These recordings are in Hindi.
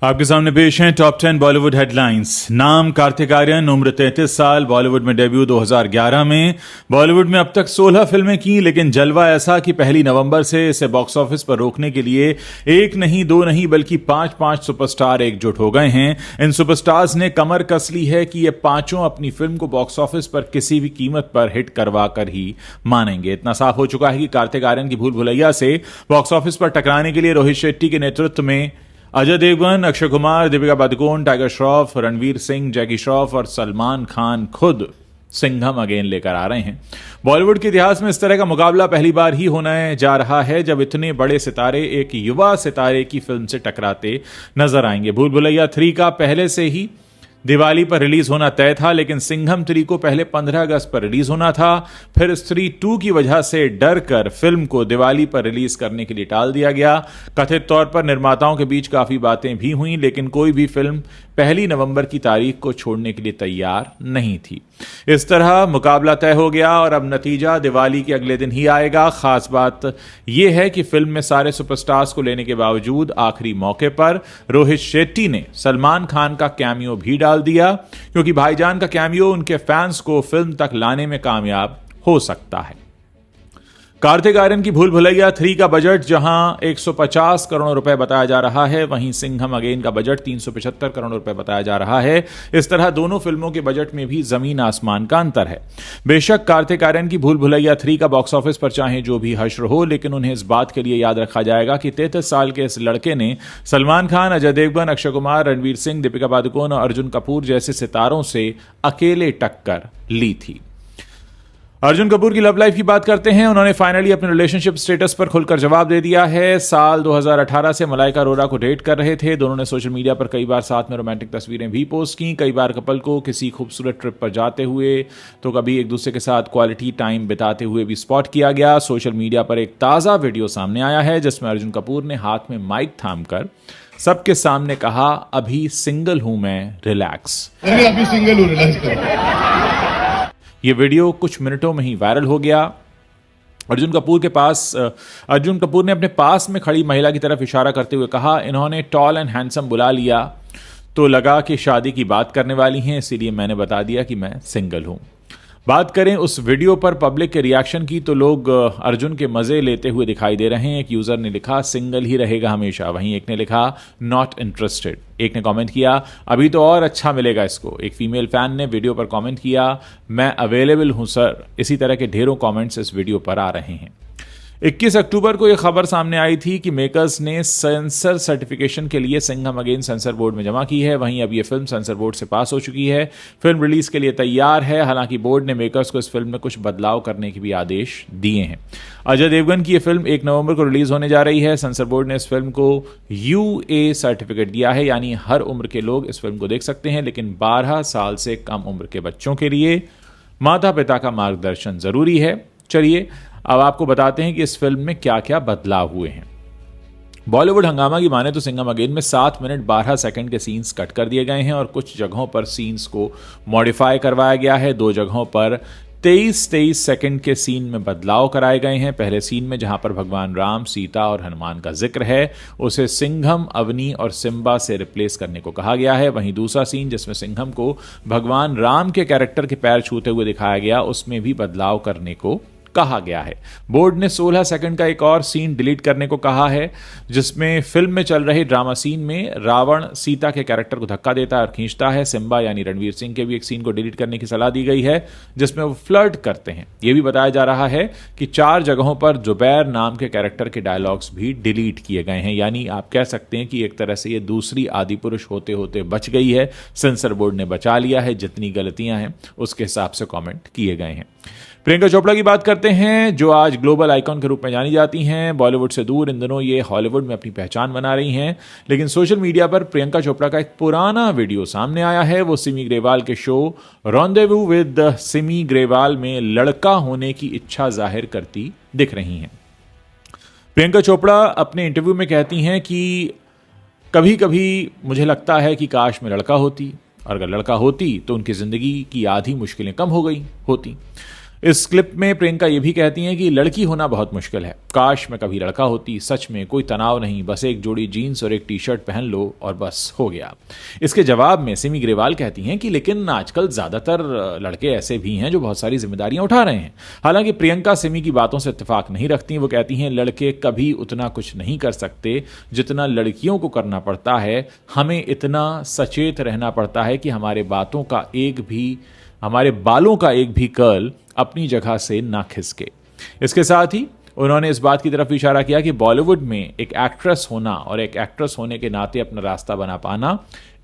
आपके सामने पेश हैं टॉप 10 बॉलीवुड हेडलाइंस। नाम कार्तिक आर्यन, उम्र 33 साल, बॉलीवुड में डेब्यू 2011 में। बॉलीवुड में अब तक 16 फिल्में की, लेकिन जलवा ऐसा कि 1 नवंबर से इसे बॉक्स ऑफिस पर रोकने के लिए एक नहीं, दो नहीं, बल्कि पांच सुपरस्टार एकजुट हो गए हैं। इन सुपरस्टार्स ने कमर कस ली है कि ये पांचों अपनी फिल्म को बॉक्स ऑफिस पर किसी भी कीमत पर हिट करवा कर ही मानेंगे। इतना साफ हो चुका है कि कार्तिक आर्यन की भूल भुलैया से बॉक्स ऑफिस पर टकराने के लिए रोहित शेट्टी के नेतृत्व में अजय देवगन, अक्षय कुमार, दीपिका पादुकोण, टाइगर श्रॉफ, रणवीर सिंह, जैकी श्रॉफ और सलमान खान खुद सिंघम अगेन लेकर आ रहे हैं। बॉलीवुड के इतिहास में इस तरह का मुकाबला पहली बार ही होने जा रहा है जब इतने बड़े सितारे एक युवा सितारे की फिल्म से टकराते नजर आएंगे। भूल भुलैया 3 का पहले से ही दिवाली पर रिलीज होना तय था, लेकिन सिंघम 3 को पहले 15 अगस्त पर रिलीज होना था। फिर स्त्री 2 की वजह से डर कर फिल्म को दिवाली पर रिलीज करने के लिए टाल दिया गया। कथित तौर पर निर्माताओं के बीच काफी बातें भी हुई, लेकिन कोई भी फिल्म 1 नवंबर की तारीख को छोड़ने के लिए तैयार नहीं थी। इस तरह मुकाबला तय हो गया और अब नतीजा दिवाली के अगले दिन ही आएगा। खास बात यह है कि फिल्म में सारे सुपरस्टार्स को लेने के बावजूद आखिरी मौके पर रोहित शेट्टी ने सलमान खान का कैमियो भी डाल दिया, क्योंकि भाईजान का कैमियो उनके फैंस को फिल्म तक लाने में कामयाब हो सकता है। कार्तिक आर्यन की भूल भुलैया 3 का बजट जहां 150 करोड़ रुपए बताया जा रहा है, वहीं सिंघम अगेन का बजट 375 करोड़ रुपए बताया जा रहा है। इस तरह दोनों फिल्मों के बजट में भी जमीन आसमान का अंतर है। बेशक कार्तिक आर्यन की भूल भुलैया 3 का बॉक्स ऑफिस पर चाहे जो भी हश्र हो, लेकिन उन्हें इस बात के लिए याद रखा जाएगा कि 33 साल के इस लड़के ने सलमान खान, अजय देवगन, अक्षय कुमार, रणवीर सिंह, दीपिका पादुकोण और अर्जुन कपूर जैसे सितारों से अकेले टक्कर ली थी। अर्जुन कपूर की लव लाइफ की बात करते हैं। उन्होंने फाइनली अपने रिलेशनशिप स्टेटस पर खुलकर जवाब दे दिया है। साल 2018 से मलाइका अरोरा को डेट कर रहे थे। दोनों ने सोशल मीडिया पर कई बार साथ में रोमांटिक तस्वीरें भी पोस्ट की। कई बार कपल को किसी खूबसूरत ट्रिप पर जाते हुए तो कभी एक दूसरे के साथ क्वालिटी टाइम बिताते हुए भी स्पॉट किया गया। सोशल मीडिया पर एक ताज़ा वीडियो सामने आया है जिसमें अर्जुन कपूर ने हाथ में माइक थामकर सबके सामने कहा, अभी सिंगल हूं मैं, रिलैक्स। अभी सिंगल हूं, रिलैक्स करो। ये वीडियो कुछ मिनटों में ही वायरल हो गया। अर्जुन कपूर ने अपने पास में खड़ी महिला की तरफ इशारा करते हुए कहा, इन्होंने टॉल एंड हैंडसम बुला लिया तो लगा कि शादी की बात करने वाली हैं, इसीलिए मैंने बता दिया कि मैं सिंगल हूं। बात करें उस वीडियो पर पब्लिक के रिएक्शन की तो लोग अर्जुन के मजे लेते हुए दिखाई दे रहे हैं। एक यूजर ने लिखा, सिंगल ही रहेगा हमेशा। वहीं एक ने लिखा, नॉट इंटरेस्टेड। एक ने कमेंट किया, अभी तो और अच्छा मिलेगा इसको। एक फीमेल फैन ने वीडियो पर कमेंट किया, मैं अवेलेबल हूं सर। इसी तरह के ढेरों कमेंट्स इस वीडियो पर आ रहे हैं। 21 अक्टूबर को यह खबर सामने आई थी कि मेकर्स ने सेंसर सर्टिफिकेशन के लिए सिंघम अगेन सेंसर बोर्ड में जमा की है। वहीं अब यह फिल्म सेंसर बोर्ड से पास हो चुकी है। फिल्म रिलीज के लिए तैयार है। हालांकि बोर्ड ने मेकर्स को इस फिल्म में कुछ बदलाव करने के भी आदेश दिए हैं। अजय देवगन की यह फिल्म 1 नवंबर को रिलीज होने जा रही है। सेंसर बोर्ड ने इस फिल्म को UA सर्टिफिकेट दिया है, यानी हर उम्र के लोग इस फिल्म को देख सकते हैं, लेकिन 12 साल से कम उम्र के बच्चों के लिए माता पिता का मार्गदर्शन जरूरी है। चलिए अब आपको बताते हैं कि इस फिल्म में क्या क्या बदलाव हुए हैं। बॉलीवुड हंगामा की माने तो सिंघम अगेन में 7 मिनट 12 सेकंड के सीन्स कट कर दिए गए हैं और कुछ जगहों पर सीन्स को मॉडिफाई करवाया गया है। 2 जगहों पर 23 सेकंड के सीन में बदलाव कराए गए हैं। पहले सीन में जहां पर भगवान राम, सीता और हनुमान का जिक्र है, उसे सिंघम, अवनी और सिम्बा से रिप्लेस करने को कहा गया है। वहीं दूसरा सीन जिसमें सिंघम को भगवान राम के कैरेक्टर के पैर छूते हुए दिखाया गया, उसमें भी बदलाव करने को कहा गया है। बोर्ड ने 16 सेकंड का एक और सीन डिलीट करने को कहा है, जिसमें फिल्म में चल रहे ड्रामा सीन में रावण सीता के कैरेक्टर को धक्का देता है और खींचता है। सिम्बा यानी रणवीर सिंह के भी एक सीन को डिलीट करने की सलाह दी गई है, जिसमें वो फ्लर्ट करते हैं। यह भी बताया जा रहा है कि 4 जगहों पर जुबैर नाम के कैरेक्टर के डायलॉग्स भी डिलीट किए गए हैं। यानी आप कह सकते हैं कि एक तरह से ये दूसरी आदि पुरुष होते होते बच गई है। सेंसर बोर्ड ने बचा लिया है। जितनी गलतियां हैं उसके हिसाब से कमेंट किए गए हैं। प्रियंका चोपड़ा की बात करते हैं, जो आज ग्लोबल आइकॉन के रूप में जानी जाती हैं। बॉलीवुड से दूर इन दिनों ये हॉलीवुड में अपनी पहचान बना रही हैं, लेकिन सोशल मीडिया पर प्रियंका चोपड़ा का एक पुराना वीडियो सामने आया है। वो सिमी ग्रेवाल के show rendezvous with Simi Grewal में लड़का होने की इच्छा जाहिर करती दिख रही हैं। प्रियंका चोपड़ा अपने इंटरव्यू में कहती हैं कि कभी कभी मुझे लगता है कि काश मैं लड़का होती, और अगर लड़का होती तो उनकी जिंदगी की आधी मुश्किलें कम हो गई होती। इस क्लिप में प्रियंका ये भी कहती हैं कि लड़की होना बहुत मुश्किल है, काश मैं कभी लड़का होती, सच में कोई तनाव नहीं, बस एक जोड़ी जीन्स और एक टी शर्ट पहन लो और बस हो गया। इसके जवाब में सिमी ग्रेवाल कहती हैं कि लेकिन आजकल ज़्यादातर लड़के ऐसे भी हैं जो बहुत सारी जिम्मेदारियां उठा रहे हैं। हालांकि प्रियंका सिमी की बातों से इत्तेफाक नहीं रखती। वो कहती हैं लड़के कभी उतना कुछ नहीं कर सकते जितना लड़कियों को करना पड़ता है। हमें इतना सचेत रहना पड़ता है कि हमारे बालों का एक भी कर्ल अपनी जगह से ना खिसके। इसके साथ ही उन्होंने इस बात की तरफ इशारा किया कि बॉलीवुड में एक एक्ट्रेस होना और एक एक्ट्रेस होने के नाते अपना रास्ता बना पाना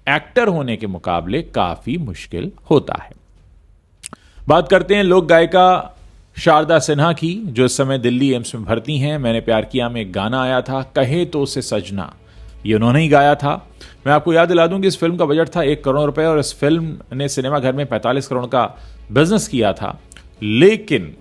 एक्टर होने के मुकाबले काफी मुश्किल होता है। बात करते हैं लोक गायिका शारदा सिन्हा की, जो इस समय दिल्ली एम्स में भर्ती हैं। मैंने प्यार किया में एक गाना आया था, कहे तो उसे सजना, ये उन्होंने ही गाया था। मैं आपको याद दिला दूं कि इस फिल्म का बजट था 1 करोड़ रुपए और इस फिल्म ने सिनेमाघर में 45 करोड़ का बिजनेस किया था। लेकिन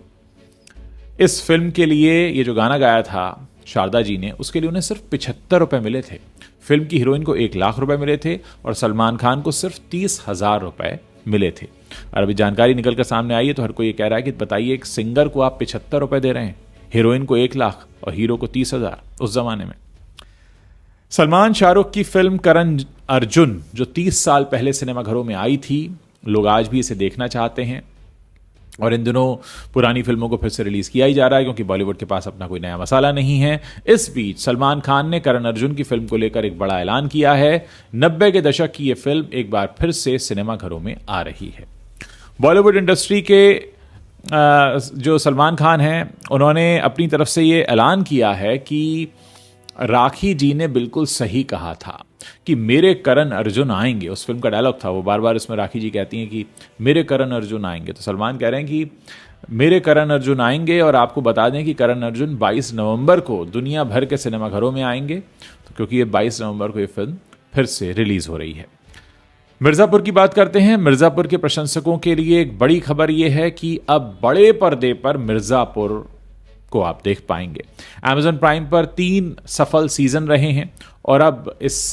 इस फिल्म के लिए ये जो गाना गाया था शारदा जी ने, उसके लिए उन्हें सिर्फ 75 रुपए मिले थे। फिल्म की हीरोइन को 1 लाख रुपए मिले थे और सलमान खान को सिर्फ 30,000 रुपए मिले थे। और अभी जानकारी निकलकर सामने आई है तो हर कोई ये कह रहा है कि बताइए, एक सिंगर को आप 75 रुपए दे रहे हैं, हीरोइन को 1 लाख और हीरो को 30,000 उस जमाने में। सलमान शाहरुख की फिल्म करण अर्जुन जो 30 साल पहले सिनेमाघरों में आई थी, लोग आज भी इसे देखना चाहते हैं और इन दिनों पुरानी फिल्मों को फिर से रिलीज किया ही जा रहा है क्योंकि बॉलीवुड के पास अपना कोई नया मसाला नहीं है। इस बीच सलमान खान ने करण अर्जुन की फिल्म को लेकर एक बड़ा ऐलान किया है। 90 के दशक की यह फिल्म एक बार फिर से सिनेमाघरों में आ रही है। बॉलीवुड इंडस्ट्री के जो सलमान खान हैं, उन्होंने अपनी तरफ से ये ऐलान किया है कि राखी जी ने बिल्कुल सही कहा था कि मेरे करण अर्जुन आएंगे। उस फिल्म का डायलॉग था, वो बार बार इसमें राखी जी कहती हैं कि मेरे करण अर्जुन आएंगे। तो सलमान कह रहे हैं कि मेरे करण अर्जुन आएंगे। और आपको बता दें कि करण अर्जुन 22 नवंबर को दुनिया भर के सिनेमाघरों में आएंगे, तो क्योंकि ये 22 नवंबर को ये फिल्म फिर से रिलीज हो रही है। मिर्ज़ापुर की बात करते हैं। मिर्ज़ापुर के प्रशंसकों के लिए एक बड़ी खबर यह है कि अब बड़े पर्दे पर मिर्ज़ापुर को आप देख पाएंगे। Amazon प्राइम पर 3 सफल सीजन रहे हैं और अब इस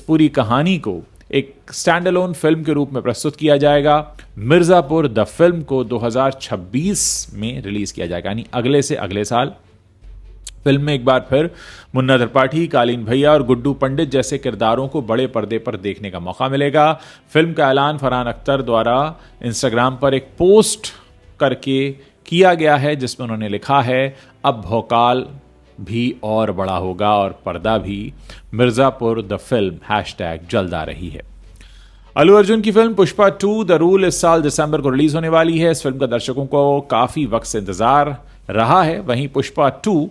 पूरी कहानी को एक स्टैंड अलोन फिल्म के रूप में प्रस्तुत किया जाएगा। मिर्ज़ापुर द फिल्म को 2026 में रिलीज किया जाएगा, यानी अगले से अगले साल। फिल्म में एक बार फिर मुन्ना त्रिपाठी, कालीन भैया और गुड्डू पंडित जैसे किरदारों को बड़े पर्दे पर देखने का मौका मिलेगा। फिल्म का ऐलान फरहान अख्तर द्वारा इंस्टाग्राम पर एक पोस्ट करके किया गया है, जिसमें उन्होंने लिखा है अब भोकाल भी और बड़ा होगा और पर्दा भी। मिर्ज़ापुर द फिल्म जल्द आ रही है। अल्लू अर्जुन की फिल्म पुष्पा 2 द रूल इस साल दिसंबर को रिलीज होने वाली है। इस फिल्म का दर्शकों को काफी वक्त से इंतजार रहा है। वहीं पुष्पा 2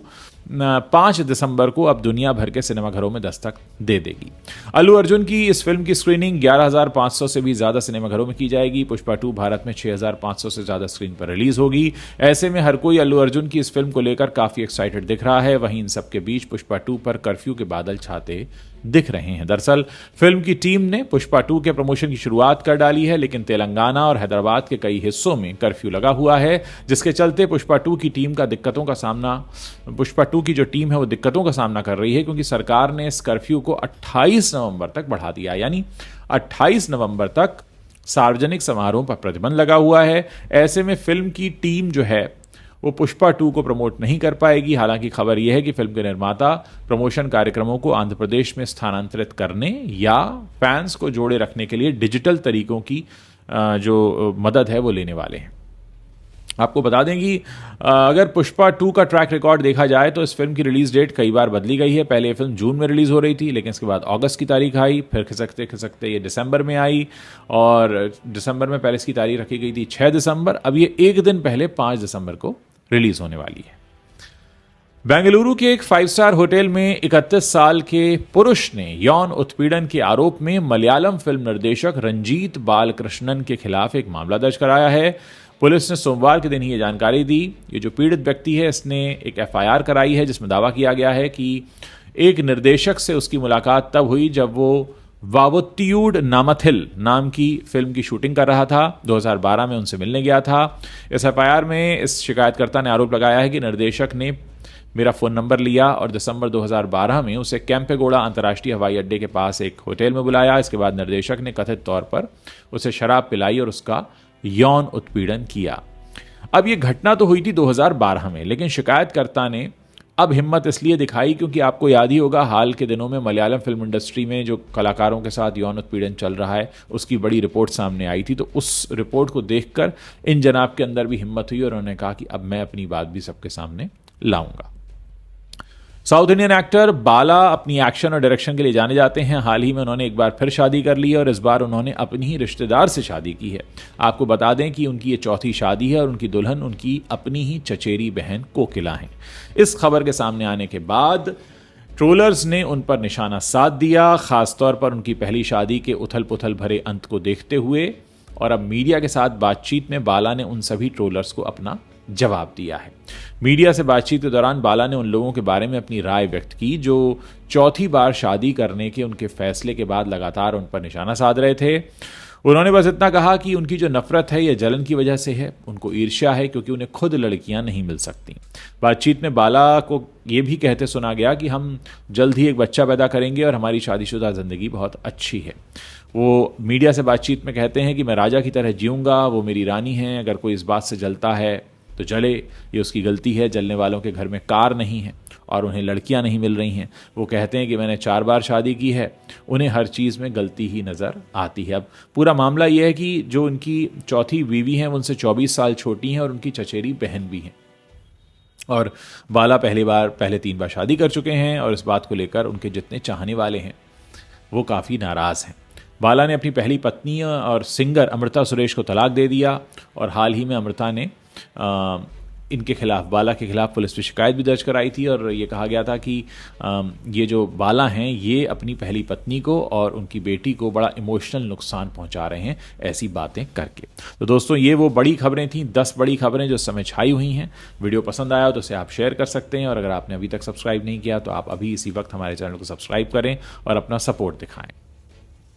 5 दिसंबर को अब दुनिया भर के सिनेमाघरों में दस्तक दे देगी। अल्लू अर्जुन की इस फिल्म की स्क्रीनिंग 11,500 से भी ज्यादा सिनेमाघरों में की जाएगी। पुष्पा 2 भारत में 6,500 से ज्यादा स्क्रीन पर रिलीज होगी। ऐसे में हर कोई अल्लू अर्जुन की इस फिल्म को लेकर काफी एक्साइटेड दिख रहा है। वहीं इन सबके बीच पुष्पा 2 पर कर्फ्यू के बादल छाते दिख रहे हैं। दरअसल फिल्म की टीम ने पुष्पा 2 के प्रमोशन की शुरुआत कर डाली है, लेकिन तेलंगाना और हैदराबाद के कई हिस्सों में कर्फ्यू लगा हुआ है, जिसके चलते पुष्पा 2 की जो टीम है वो दिक्कतों का सामना कर रही है, क्योंकि सरकार ने इस कर्फ्यू को 28 नवंबर तक बढ़ा दिया। यानी 28 नवंबर तक सार्वजनिक समारोह पर प्रतिबंध लगा हुआ है। ऐसे में फिल्म की टीम जो है वो पुष्पा 2 को प्रमोट नहीं कर पाएगी। हालांकि खबर यह है कि फिल्म के निर्माता प्रमोशन कार्यक्रमों को आंध्र प्रदेश में स्थानांतरित करने या फैंस को जोड़े रखने के लिए डिजिटल तरीकों की जो मदद है वो लेने वाले हैं। आपको बता दें कि अगर पुष्पा 2 का ट्रैक रिकॉर्ड देखा जाए तो इस फिल्म की रिलीज डेट कई बार बदली गई है। पहले ये फिल्म जून में रिलीज हो रही थी, लेकिन इसके बाद अगस्त की तारीख आई, फिर खिसकते ये दिसंबर में आई और दिसंबर में पहले इसकी तारीख रखी गई थी 6 दिसंबर। अब ये एक दिन पहले 5 दिसंबर को रिलीज होने वाली है। बेंगलुरु के एक 5 स्टार होटल में 31 साल के पुरुष ने यौन उत्पीड़न के आरोप में मलयालम फिल्म निर्देशक रंजीत बालकृष्णन के खिलाफ एक मामला दर्ज कराया है। पुलिस ने सोमवार के दिन ही ये जानकारी दी। ये जो पीड़ित व्यक्ति है, इसने एक FIR कराई है जिसमें दावा किया गया है कि एक निर्देशक से उसकी मुलाकात तब हुई जब वो वावोत्तियूड नामथिल नाम की फिल्म की शूटिंग कर रहा था। 2012 में उनसे मिलने गया था। इस FIR में इस शिकायतकर्ता ने आरोप लगाया है कि निर्देशक ने मेरा फ़ोन नंबर लिया और दिसंबर 2012 में उसे कैंपेगौड़ा अंतर्राष्ट्रीय हवाई अड्डे के पास एक होटल में बुलाया। इसके बाद निर्देशक ने कथित तौर पर उसे शराब पिलाई और उसका यौन उत्पीड़न किया। अब ये घटना तो हुई थी 2012 में, लेकिन शिकायतकर्ता ने अब हिम्मत इसलिए दिखाई क्योंकि आपको याद ही होगा हाल के दिनों में मलयालम फिल्म इंडस्ट्री में जो कलाकारों के साथ यौन उत्पीड़न चल रहा है उसकी बड़ी रिपोर्ट सामने आई थी। तो उस रिपोर्ट को देखकर इन जनाब के अंदर भी हिम्मत हुई और उन्होंने कहा कि अब मैं अपनी बात भी सबके सामने लाऊंगा। साउथ इंडियन एक्टर बाला अपनी एक्शन और डायरेक्शन के लिए जाने जाते हैं। हाल ही में उन्होंने एक बार फिर शादी कर ली है और इस बार उन्होंने अपनी ही रिश्तेदार से शादी की है। आपको बता दें कि उनकी ये चौथी शादी है और उनकी दुल्हन उनकी अपनी ही चचेरी बहन कोकिला है। इस खबर के सामने आने के बाद ट्रोलर्स ने उन पर निशाना साध दिया, खासतौर पर उनकी पहली शादी के उथल पुथल भरे अंत को देखते हुए। और अब मीडिया के साथ बातचीत में बाला ने उन सभी ट्रोलर्स को अपना जवाब दिया है। मीडिया से बातचीत के दौरान बाला ने उन लोगों के बारे में अपनी राय व्यक्त की जो चौथी बार शादी करने के उनके फैसले के बाद लगातार उन पर निशाना साध रहे थे। उन्होंने बस इतना कहा कि उनकी जो नफरत है यह जलन की वजह से है, उनको ईर्ष्या है क्योंकि उन्हें खुद लड़कियां नहीं मिल सकती। बातचीत में बाला को यह भी कहते सुना गया कि हम जल्द ही एक बच्चा पैदा करेंगे और हमारी शादीशुदा जिंदगी बहुत अच्छी है। वो मीडिया से बातचीत में कहते हैं कि मैं राजा की तरह जीऊंगा, वो मेरी रानी हैं, अगर कोई इस बात से जलता है तो जले, ये उसकी गलती है। जलने वालों के घर में कार नहीं है और उन्हें लड़कियां नहीं मिल रही हैं। वो कहते हैं कि मैंने 4 बार शादी की है, उन्हें हर चीज़ में गलती ही नज़र आती है। अब पूरा मामला यह है कि जो उनकी चौथी बीवी हैं उनसे 24 साल छोटी हैं और उनकी चचेरी बहन भी हैं। और बाला पहले 3 बार शादी कर चुके हैं और इस बात को लेकर उनके जितने चाहने वाले हैं वो काफ़ी नाराज़ हैं। बाला ने अपनी पहली पत्नी और सिंगर अमृता सुरेश को तलाक दे दिया और हाल ही में अमृता ने इनके खिलाफ, बाला के खिलाफ पुलिस में शिकायत भी दर्ज कराई थी और ये कहा गया था कि ये जो बाला हैं ये अपनी पहली पत्नी को और उनकी बेटी को बड़ा इमोशनल नुकसान पहुंचा रहे हैं ऐसी बातें करके। तो दोस्तों ये वो बड़ी खबरें थीं, 10 बड़ी खबरें जो समय छाई हुई हैं। वीडियो पसंद आया तो उसे आप शेयर कर सकते हैं और अगर आपने अभी तक सब्सक्राइब नहीं किया तो आप अभी इसी वक्त हमारे चैनल को सब्सक्राइब करें और अपना सपोर्ट दिखाएं।